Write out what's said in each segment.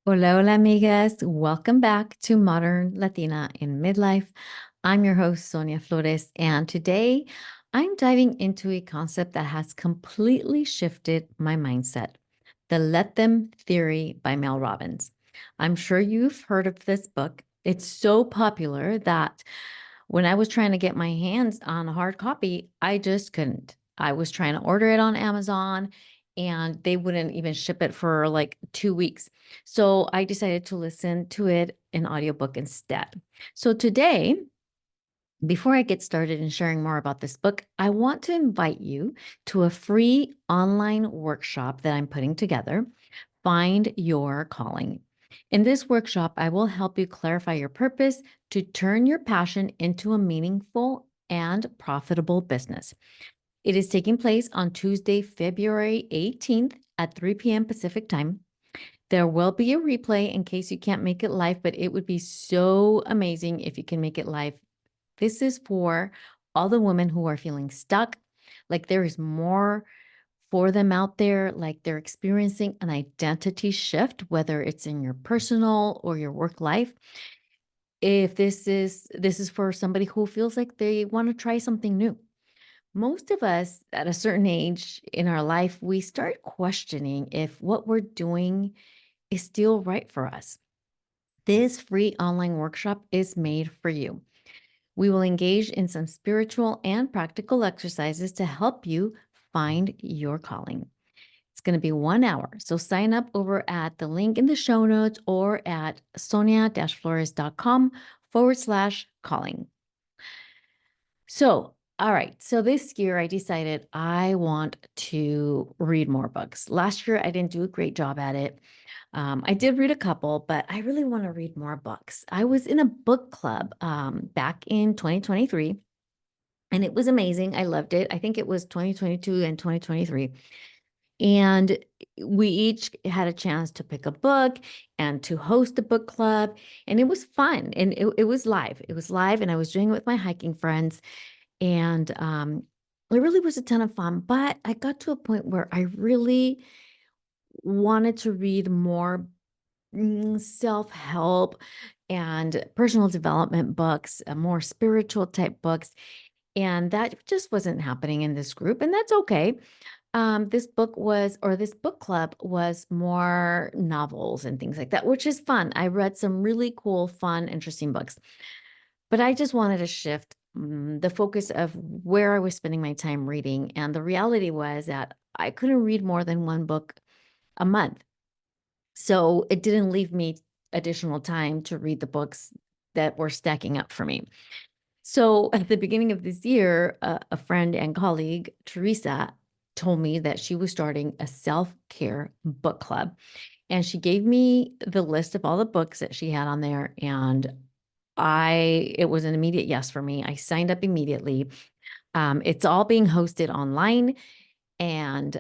Hola, hola, amigas. Welcome back to Modern Latina in Midlife. I'm your host, Sonia Flores, and today I'm diving into a concept that has completely shifted my mindset, the Let Them Theory by Mel Robbins. I'm sure you've heard of this book. It's so popular that when I was trying to get my hands on a hard copy, I just couldn't. I was trying to order it on Amazon and they wouldn't even ship it for like 2 weeks. So I decided to listen to it in audiobook instead. So today, before I get started in sharing more about this book, I want to invite you to a free online workshop that I'm putting together. Find Your Calling. In this workshop, I will help you clarify your purpose to turn your passion into a meaningful and profitable business. It is taking place on Tuesday, February 18th at 3 p.m. Pacific time. There will be a replay in case you can't make it live, but it would be so amazing if you can make it live. This is for all the women who are feeling stuck, like there is more for them out there, like they're experiencing an identity shift, whether it's in your personal or your work life. If this is for somebody who feels like they want to try something new. Most of us at a certain age in our life, we start questioning if what we're doing is still right for us. This free online workshop is made for you. We will engage in some spiritual and practical exercises to help you find your calling. It's going to be 1 hour. So sign up over at the link in the show notes or at sonia-flores.com/calling. So, all right. So this year I decided I want to read more books. Last year I didn't do a great job at it. I did read a couple, but I really want to read more books. I was in a book club back in 2023, and it was amazing. I loved it. I think it was 2022 and 2023. And we each had a chance to pick a book and to host a book club. And it was fun. And it was live. It was live. And I was doing it with my hiking friends. And it really was a ton of fun. But I got to a point where I really wanted to read more self-help and personal development books, more spiritual type books. And that just wasn't happening in this group. And that's okay. This book club was more novels and things like that, which is fun. I read some really cool, fun, interesting books. But I just wanted to shift the focus of where I was spending my time reading. And the reality was that I couldn't read more than one book a month. So it didn't leave me additional time to read the books that were stacking up for me. So at the beginning of this year, a friend and colleague, Teresa, told me that she was starting a self-care book club. And she gave me the list of all the books that she had on there. And it was an immediate yes for me. I signed up immediately. It's all being hosted online. And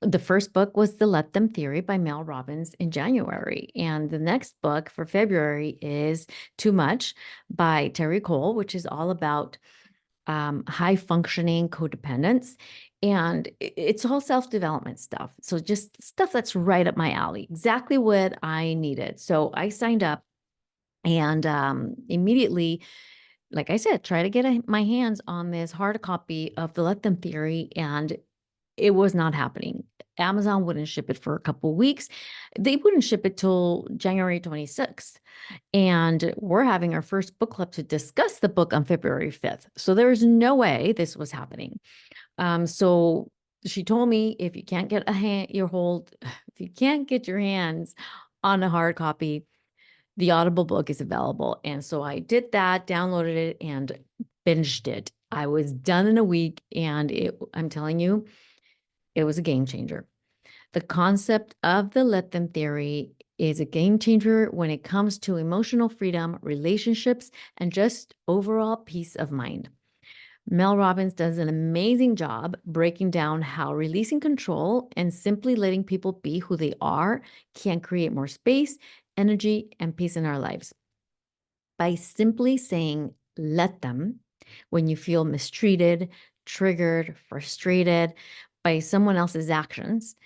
the first book was The Let Them Theory by Mel Robbins in January. And the next book for February is Too Much by Terry Cole, which is all about high functioning codependence. And it's all self development stuff. So just stuff that's right up my alley, exactly what I needed. So I signed up and immediately, like I said, try to get my hands on this hard copy of the Let Them Theory. And it was not happening. Amazon wouldn't ship it for a couple of weeks. They wouldn't ship it till January 26th. And we're having our first book club to discuss the book on February 5th. So there's no way this was happening. So she told me if you can't get if you can't get your hands on a hard copy, the Audible book is available. And so I did that, downloaded it, and binged it. I was done in a week. And I'm telling you, it was a game changer. The concept of the Let Them theory is a game changer when it comes to emotional freedom, relationships, and just overall peace of mind. Mel Robbins does an amazing job breaking down how releasing control and simply letting people be who they are can create more space, energy, and peace in our lives. By simply saying, let them, when you feel mistreated, triggered, frustrated by someone else's actions,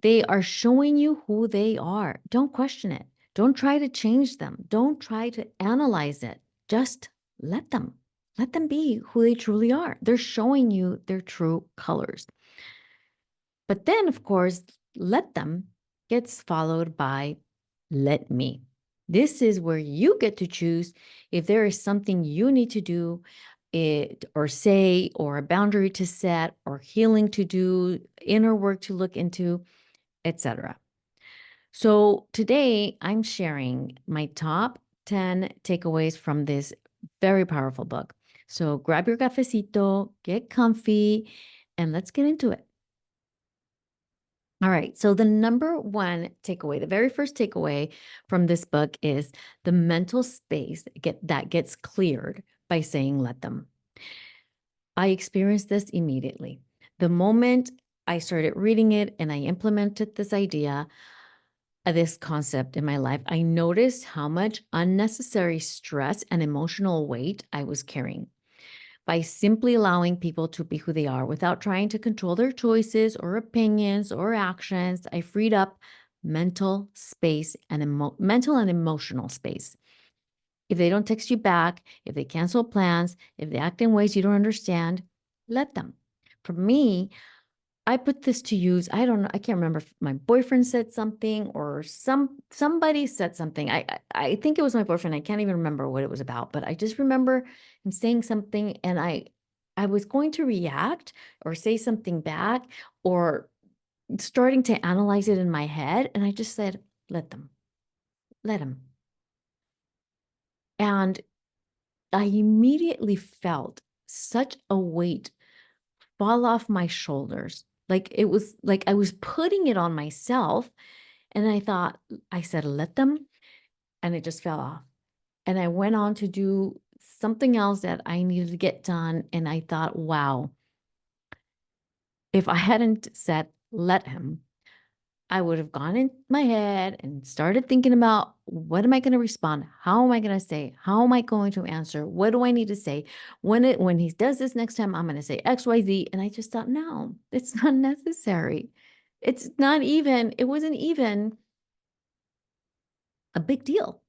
They are showing you who they are. Don't question it. Don't try to change them. Don't try to analyze it. Just let them. Let them be who they truly are. They're showing you their true colors. But then, of course, let them gets followed by let me. This is where you get to choose if there is something you need to do it or say, or a boundary to set, or healing to do, inner work to look into, etc. So today I'm sharing my top 10 takeaways from this very powerful book. So grab your cafecito, get comfy, and let's get into it. All right. So the number one takeaway, the very first takeaway from this book is the mental space that gets cleared by saying let them. I experienced this immediately. The moment I started reading it and I implemented this idea, this concept in my life, I noticed how much unnecessary stress and emotional weight I was carrying. By simply allowing people to be who they are without trying to control their choices or opinions or actions, I freed up mental space and mental and emotional space. If they don't text you back, if they cancel plans, if they act in ways you don't understand, let them. For me, I put this to use. I don't know. I can't remember if my boyfriend said something or somebody said something. I think it was my boyfriend. I can't even remember what it was about, but I just remember him saying something, and I was going to react or say something back or starting to analyze it in my head, and I just said, "Let them, let him." And I immediately felt such a weight fall off my shoulders. Like it was like I was putting it on myself. And I said, let them. And it just fell off. And I went on to do something else that I needed to get done. And I thought, wow, if I hadn't said, let him, I would have gone in my head and started thinking about what am I going to respond? How am I going to say? How am I going to answer? What do I need to say? When he does this next time, I'm going to say XYZ. And I just thought, no, it's not necessary. It wasn't even a big deal.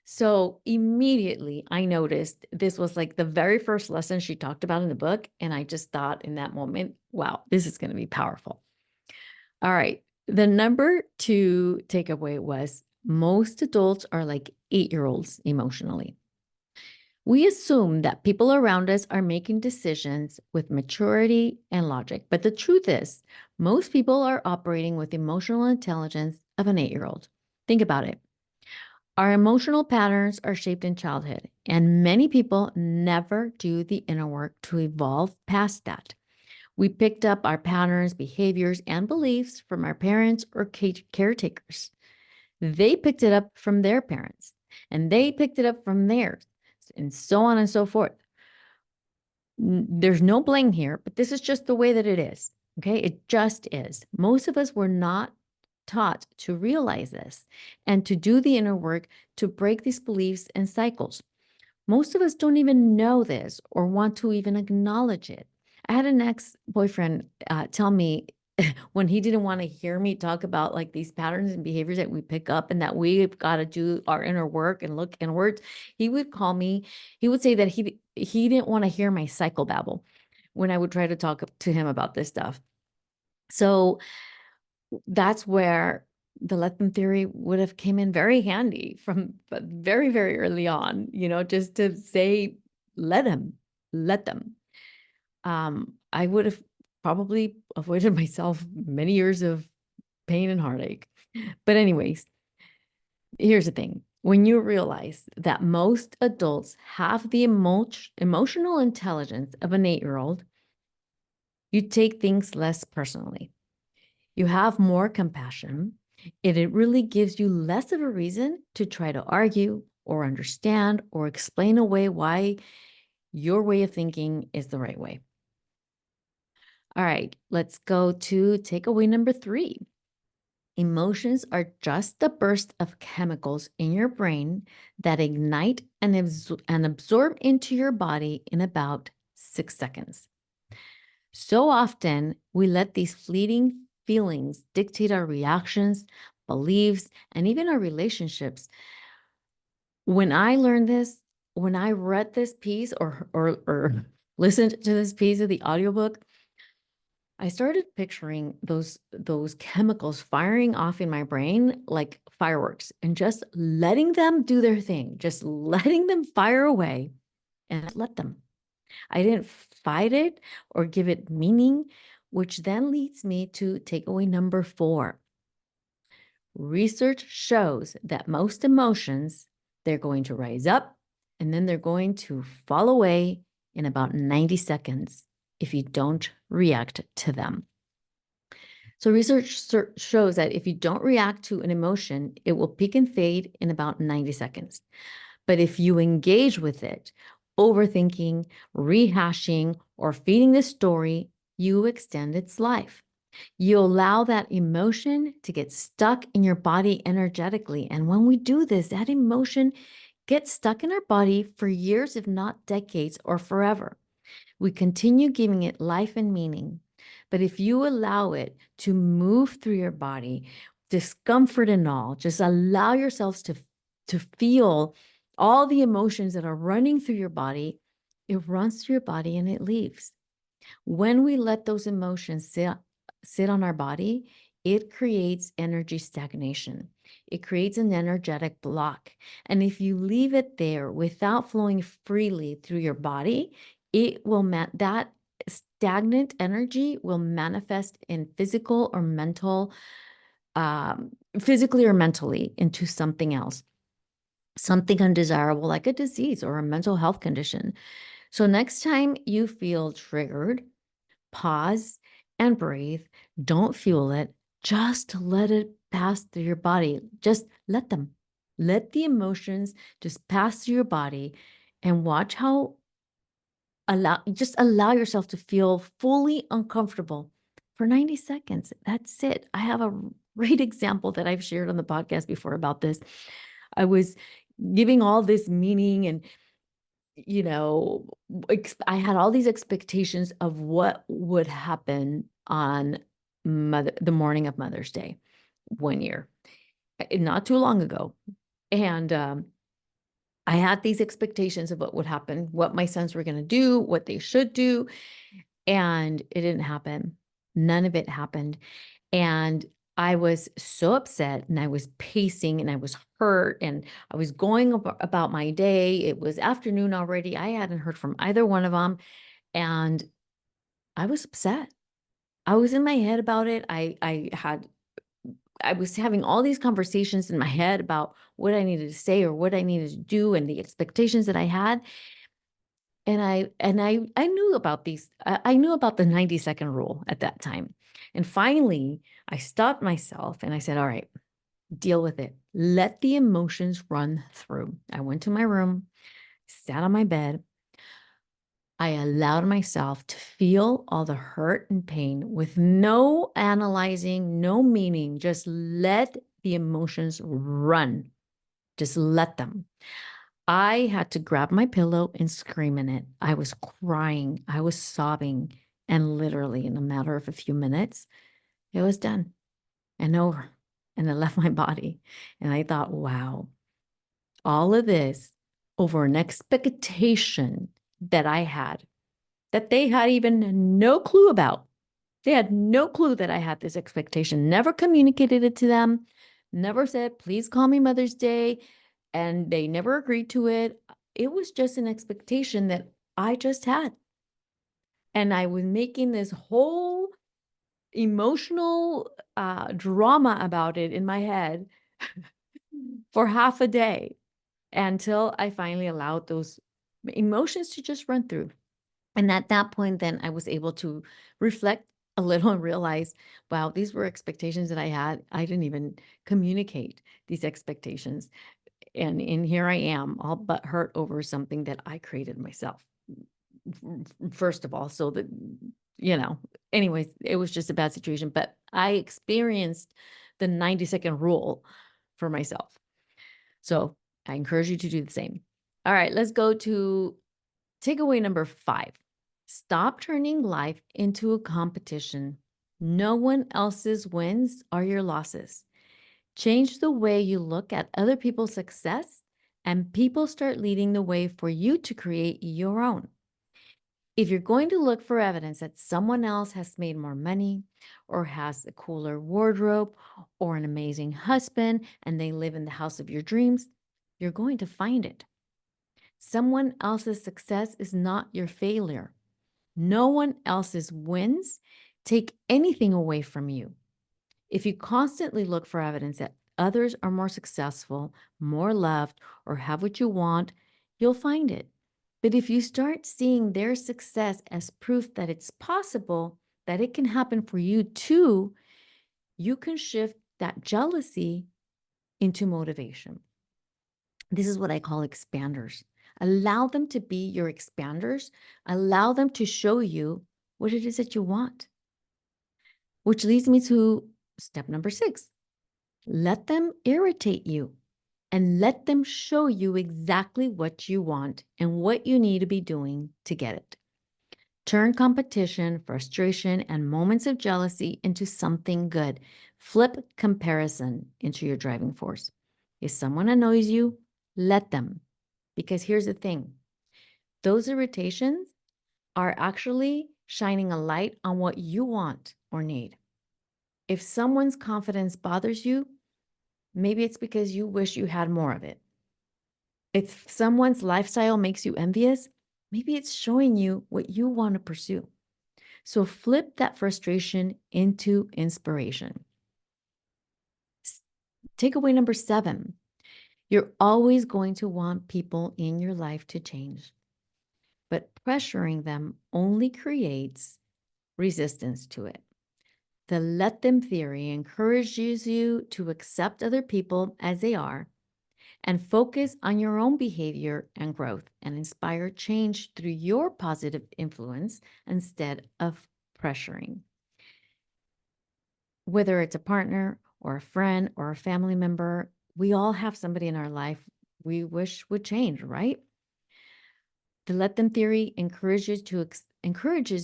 So immediately I noticed this was like the very first lesson she talked about in the book. And I just thought in that moment, wow, this is going to be powerful. All right. The number two takeaway was most adults are like 8-year-olds emotionally. We assume that people around us are making decisions with maturity and logic. But the truth is, most people are operating with emotional intelligence of an 8-year-old. Think about it. Our emotional patterns are shaped in childhood, and many people never do the inner work to evolve past that. We picked up our patterns, behaviors, and beliefs from our parents or caretakers. They picked it up from their parents, and they picked it up from theirs, and so on and so forth. There's no blame here, but this is just the way that it is. Okay. It just is. Most of us were not taught to realize this and to do the inner work to break these beliefs and cycles. Most of us don't even know this or want to even acknowledge it. I had an ex-boyfriend tell me when he didn't want to hear me talk about like these patterns and behaviors that we pick up and that we've got to do our inner work and look inwards, he would call me, he would say that he didn't want to hear my psychobabble when I would try to talk to him about this stuff. So that's where the let them theory would have came in very handy from very, very early on, just to say, let them. I would have probably avoided myself many years of pain and heartache. But anyways, here's the thing. When you realize that most adults have the emotional intelligence of an 8-year-old, you take things less personally. You have more compassion, and it really gives you less of a reason to try to argue or understand or explain away why your way of thinking is the right way. All right, let's go to takeaway number 3. Emotions are just the burst of chemicals in your brain that ignite and absorb into your body in about 6 seconds. So often we let these fleeting feelings dictate our reactions, beliefs, and even our relationships. When I learned this, when I read this piece or listened to this piece of the audiobook, I started picturing those chemicals firing off in my brain like fireworks and just letting them do their thing, just letting them fire away and let them. I didn't fight it or give it meaning, which then leads me to takeaway number 4. Research shows that most emotions, they're going to rise up and then they're going to fall away in about 90 seconds if you don't react to them. So research shows that if you don't react to an emotion, it will peak and fade in about 90 seconds. But if you engage with it, overthinking, rehashing, or feeding the story, you extend its life. You allow that emotion to get stuck in your body energetically. And when we do this, that emotion gets stuck in our body for years, if not decades or forever. We continue giving it life and meaning. But if you allow it to move through your body, discomfort and all, just allow yourselves to feel all the emotions that are running through your body, it runs through your body and it leaves. When we let those emotions sit on our body, it creates energy stagnation. It creates an energetic block. And if you leave it there without flowing freely through your body, it will that stagnant energy will manifest in physical or mental, physically or mentally into something else, something undesirable like a disease or a mental health condition. So next time you feel triggered, pause and breathe. Don't fuel it. Just let it pass through your body. Just let them. Let the emotions just pass through your body and watch how just allow yourself to feel fully uncomfortable for 90 seconds. That's it. I have a great example that I've shared on the podcast before about this. I was giving all this meaning and I had all these expectations of what would happen on the morning of Mother's Day one year, not too long ago. And I had these expectations of what would happen, what my sons were going to do, what they should do. And it didn't happen. None of it happened. And I was so upset and I was pacing and I was hurt and I was going about my day. It was afternoon already. I hadn't heard from either one of them. And I was upset. I was in my head about it. I was having all these conversations in my head about what I needed to say or what I needed to do and the expectations that I had. And I knew about these. I knew about the 90-second rule at that time. And finally, I stopped myself and I said, all right, deal with it. Let the emotions run through. I went to my room, sat on my bed. I allowed myself to feel all the hurt and pain with no analyzing, no meaning. Just let the emotions run. Just let them. I had to grab my pillow and scream in it. I was crying. I was sobbing. And literally, in a matter of a few minutes, it was done and over. And it left my body. And I thought, wow, all of this over an expectation that I had, that they had even no clue about. They had no clue that I had this expectation, never communicated it to them, never said, please call me Mother's Day. And they never agreed to it. It was just an expectation that I just had. And I was making this whole emotional drama about it in my head for half a day until I finally allowed those emotions to just run through. And at that point, then I was able to reflect a little and realize, wow, these were expectations that I had. I didn't even communicate these expectations. And here I am, all but hurt over something that I created myself, first of all. So that, anyways, it was just a bad situation. But I experienced the 90-second rule for myself. So I encourage you to do the same. All right, let's go to takeaway number 5. Stop turning life into a competition No one else's wins are your losses. Change the way you look at other people's success, and people start leading the way for you to create your own. If you're going to look for evidence that someone else has made more money or has a cooler wardrobe or an amazing husband and they live in the house of your dreams, you're going to find it. Someone else's success is not your failure. No one else's wins take anything away from you. If you constantly look for evidence that others are more successful, more loved, or have what you want, you'll find it. But if you start seeing their success as proof that it's possible, that it can happen for you too, you can shift that jealousy into motivation. This is what I call expanders. Allow them to be your expanders. Allow them to show you what it is that you want. Which leads me to step number 6. Let them irritate you and let them show you exactly what you want and what you need to be doing to get it. Turn competition, frustration, and moments of jealousy into something good. Flip comparison into your driving force. If someone annoys you, let them. Because here's the thing, those irritations are actually shining a light on what you want or need. If someone's confidence bothers you, maybe it's because you wish you had more of it. If someone's lifestyle makes you envious, maybe it's showing you what you want to pursue. So flip that frustration into inspiration. Takeaway number 7, you're always going to want people in your life to change, but pressuring them only creates resistance to it. The let them theory encourages you to accept other people as they are and focus on your own behavior and growth and inspire change through your positive influence instead of pressuring. Whether it's a partner or a friend or a family member, we all have somebody in our life we wish would change, right? The let them theory encourages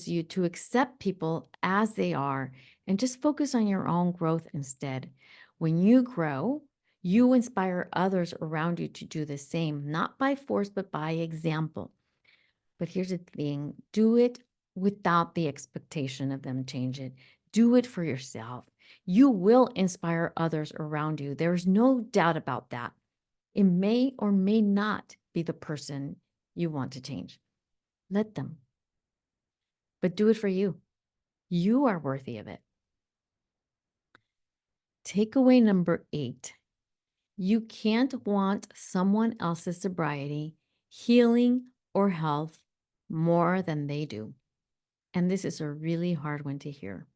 you to accept people as they are and just focus on your own growth instead. When you grow, you inspire others around you to do the same, not by force, but by example. But here's the thing, do it without the expectation of them change it. Do it for yourself. You will inspire others around you. There's no doubt about that. It may or may not be the person you want to change. Let them. But do it for you. You are worthy of it. Takeaway number 8. You can't want someone else's sobriety, healing, or health more than they do. And this is a really hard one to hear.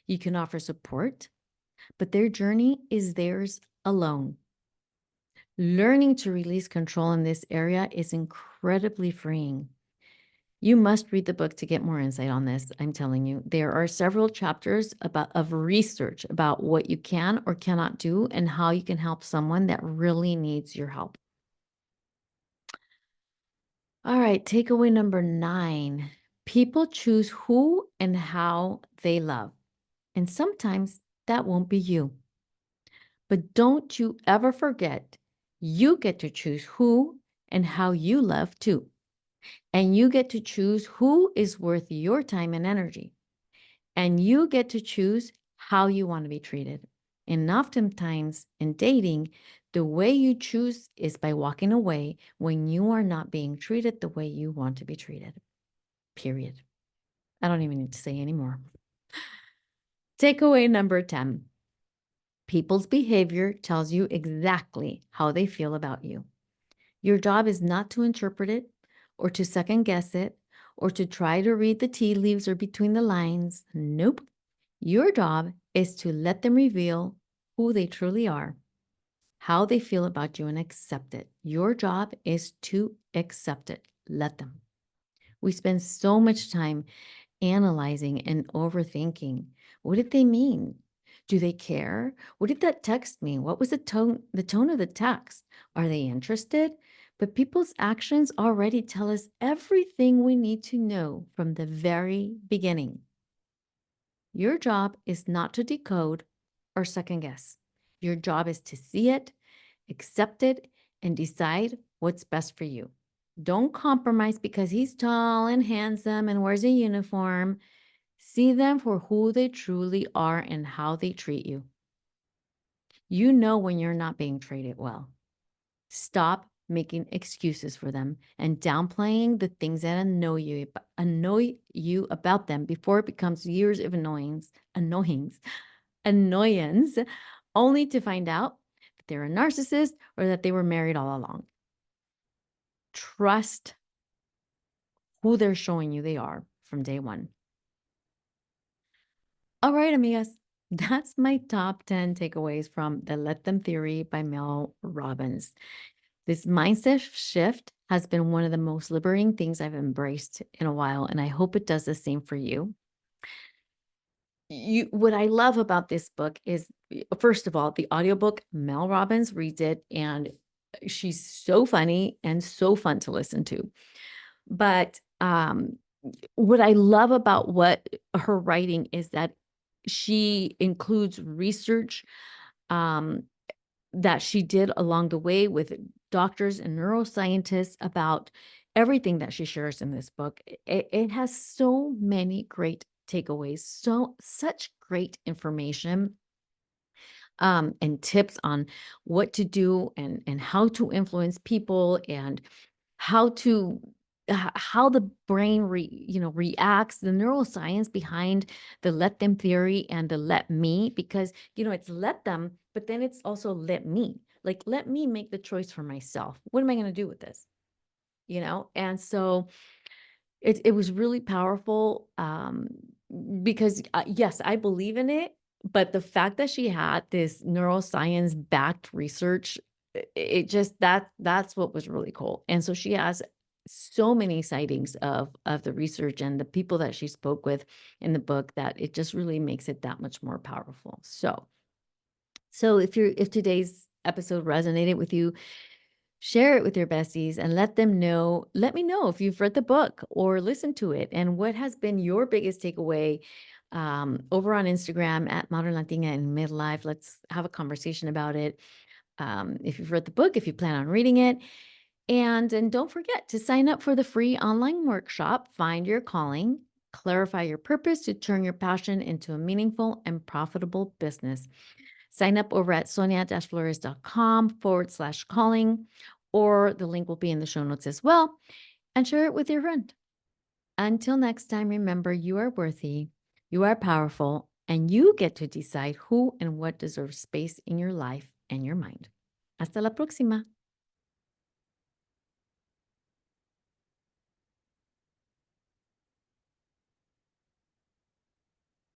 You can offer support, but their journey is theirs alone. Learning to release control in this area is incredibly freeing. You must read the book to get more insight on this. I'm telling you, there are several chapters of research about what you can or cannot do and how you can help someone that really needs your help. All right, takeaway number 9. People choose who and how they love. And sometimes that won't be you. But don't you ever forget, you get to choose who and how you love too. And you get to choose who is worth your time and energy. And you get to choose how you want to be treated. And oftentimes in dating, the way you choose is by walking away when you are not being treated the way you want to be treated. Period. I don't even need to say anymore. Takeaway number 10. People's behavior tells you exactly how they feel about you. Your job is not to interpret it or to second guess it or to try to read the tea leaves or between the lines. Nope. Your job is to let them reveal who they truly are, how they feel about you, and accept it. Your job is to accept it. Let them. We spend so much time analyzing and overthinking. What did they mean? Do they care? What did that text mean? What was the tone of the text? Are they interested? But people's actions already tell us everything we need to know from the very beginning. Your job is not to decode or second guess. Your job is to see it, accept it, and decide what's best for you. Don't compromise because he's tall and handsome and wears a uniform. See them for who they truly are and how they treat you. You know when you're not being treated well. Stop making excuses for them and downplaying the things that annoy you about them before it becomes years of annoyance, only to find out that they're a narcissist or that they were married all along. Trust who they're showing you they are from day one. All right, amigas, that's my top 10 takeaways from the Let Them Theory by Mel Robbins. This mindset shift has been one of the most liberating things I've embraced in a while, and I hope it does the same for you. What I love about this book is, first of all, the audiobook. Mel Robbins reads it, and she's so funny and so fun to listen to. But what I love about what her writing is that she includes research um, that she did along the way with doctors and neuroscientists about everything that she shares in this book. It has so many great takeaways, such great information and tips on what to do and how to influence people and how to how the brain reacts, the neuroscience behind the let them theory and the let me, because it's let them, but then it's also let me, like, let me make the choice for myself. What am I going to do with this? And so it was really powerful, because, yes, I believe in it, but the fact that she had this neuroscience-backed research, it just that's what was really cool. And so she has so many sightings of the research and the people that she spoke with in the book that it just really makes it that much more powerful. So if today's episode resonated with you, share it with your besties and let them know. Let me know if you've read the book or listened to it and what has been your biggest takeaway over on Instagram at Modern Latina and Midlife. Let's have a conversation about it. If you've read the book, if you plan on reading it. And don't forget to sign up for the free online workshop, Find Your Calling, Clarify Your Purpose to Turn Your Passion into a Meaningful and Profitable Business. Sign up over at sonia-flores.com/calling, or the link will be in the show notes as well, and share it with your friend. Until next time, remember, you are worthy, you are powerful, and you get to decide who and what deserves space in your life and your mind. Hasta la próxima.